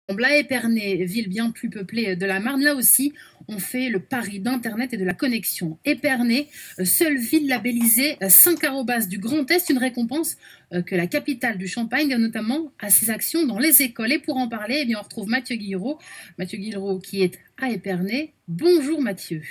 À Épernay, ville bien plus peuplée de la Marne, là aussi, on fait le pari d'Internet et de la connexion. Épernay, seule ville labellisée 5 arrobas du Grand Est, une récompense que la capitale du Champagne donne notamment à ses actions dans les écoles. Et pour en parler, on retrouve Mathieu Guillerot qui est à Épernay. Bonjour Mathieu.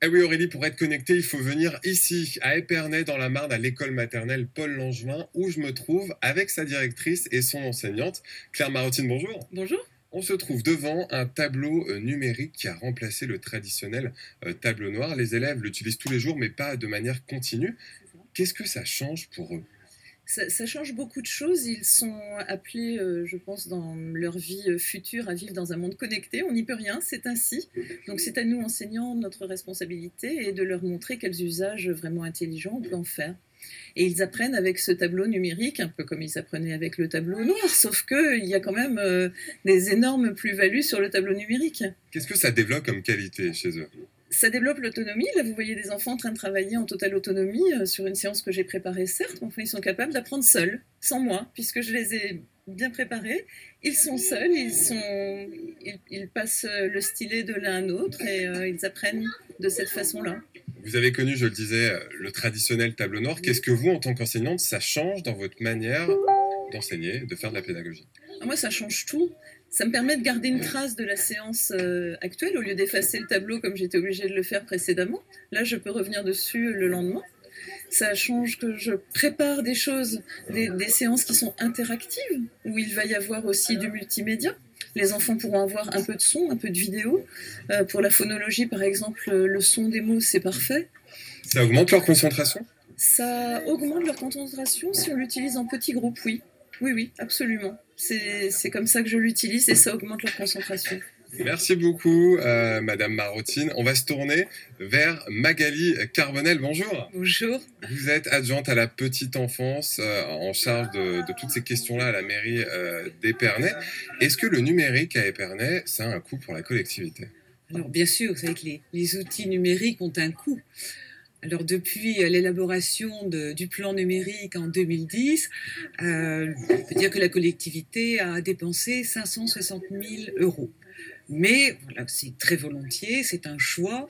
Eh oui Aurélie, pour être connecté, il faut venir ici, à Épernay, dans la Marne, à l'école maternelle Paul Langevin, où je me trouve avec sa directrice et son enseignante. Claire Marotine, bonjour. Bonjour. On se trouve devant un tableau numérique qui a remplacé le traditionnel tableau noir. Les élèves l'utilisent tous les jours, mais pas de manière continue. Qu'est-ce que ça change pour eux ? Ça change beaucoup de choses. Ils sont appelés, je pense, dans leur vie future à vivre dans un monde connecté. On n'y peut rien, c'est ainsi. Donc c'est à nous, enseignants, notre responsabilité est de leur montrer quels usages vraiment intelligents on peut en faire. Et ils apprennent avec ce tableau numérique, un peu comme ils apprenaient avec le tableau noir, sauf qu'il y a quand même des énormes plus-values sur le tableau numérique. Qu'est-ce que ça développe comme qualité chez eux ? Ça développe l'autonomie. Là, vous voyez des enfants en train de travailler en totale autonomie sur une séance que j'ai préparée, certes, mais enfin, ils sont capables d'apprendre seuls, sans moi, puisque je les ai bien préparés. Ils sont seuls, ils passent le stylet de l'un à l'autre et ils apprennent de cette façon-là. Vous avez connu, je le disais, le traditionnel tableau noir. Qu'est-ce que vous, en tant qu'enseignante, ça change dans votre manière d'enseigner, de faire de la pédagogie ? Moi, ça change tout. Ça me permet de garder une trace de la séance actuelle au lieu d'effacer le tableau comme j'étais obligée de le faire précédemment. Là, je peux revenir dessus le lendemain. Ça change que je prépare des choses, des séances qui sont interactives, où il va y avoir aussi du multimédia. Les enfants pourront avoir un peu de son, un peu de vidéo. Pour la phonologie, par exemple, le son des mots, c'est parfait. Ça augmente leur concentration ? Ça augmente leur concentration si on l'utilise en petits groupes, oui. Oui, absolument. C'est comme ça que je l'utilise et ça augmente leur concentration. Merci beaucoup, Madame Marotine. On va se tourner vers Magali Carbonel. Bonjour. Bonjour. Vous êtes adjointe à la petite enfance en charge de toutes ces questions-là à la mairie d'Épernay. Est-ce que le numérique à Épernay, ça a un coût pour la collectivité ? Alors bien sûr, vous savez que les outils numériques ont un coût. Alors depuis l'élaboration du plan numérique en 2010, on peut dire que la collectivité a dépensé 560 000 €. Mais voilà, c'est très volontiers, c'est un choix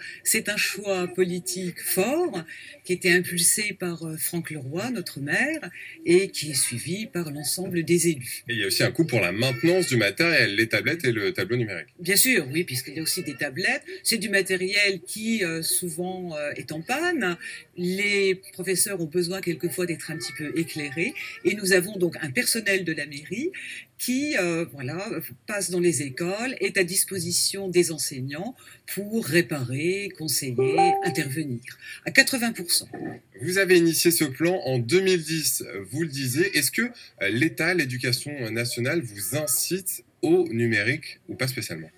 politique fort qui était impulsé par Franck Leroy, notre maire, et qui est suivi par l'ensemble des élus. Et il y a aussi un coût pour la maintenance du matériel, les tablettes et le tableau numérique. Bien sûr, oui, puisqu'il y a aussi des tablettes. C'est du matériel qui souvent est en panne. Les professeurs ont besoin quelquefois d'être un petit peu éclairés. Et nous avons donc un personnel de la mairie qui passe dans les écoles, est à disposition des enseignants pour réparer, conseiller, intervenir. À 80%. Vous avez initié ce plan en 2010, vous le disiez. Est-ce que l'État, l'éducation nationale vous incite au numérique ou pas spécialement ?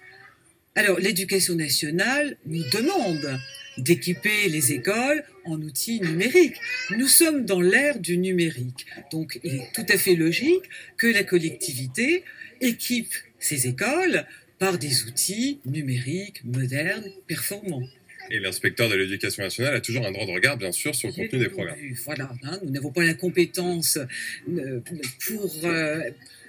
Alors, l'éducation nationale nous demande d'équiper les écoles en outils numériques. Nous sommes dans l'ère du numérique. Donc, il est tout à fait logique que la collectivité équipe ces écoles par des outils numériques, modernes, performants. Et l'inspecteur de l'éducation nationale a toujours un droit de regard, bien sûr, sur le contenu des programmes. Voilà, nous n'avons pas la compétence pour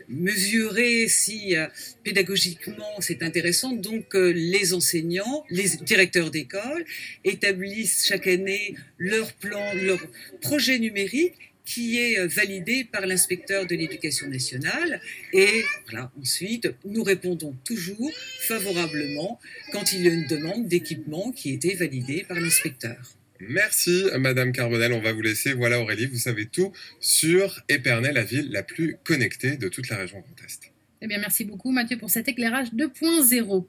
mesurer si pédagogiquement c'est intéressant. Donc les enseignants, les directeurs d'école établissent chaque année leur plan, leur projet numérique qui est validé par l'inspecteur de l'éducation nationale. Et voilà, ensuite, nous répondons toujours favorablement quand il y a une demande d'équipement qui a été validée par l'inspecteur. Merci Madame Carbonel, on va vous laisser. Voilà Aurélie, vous savez tout sur Épernay, la ville la plus connectée de toute la région Grand Est. Merci beaucoup Mathieu pour cet éclairage 2.0.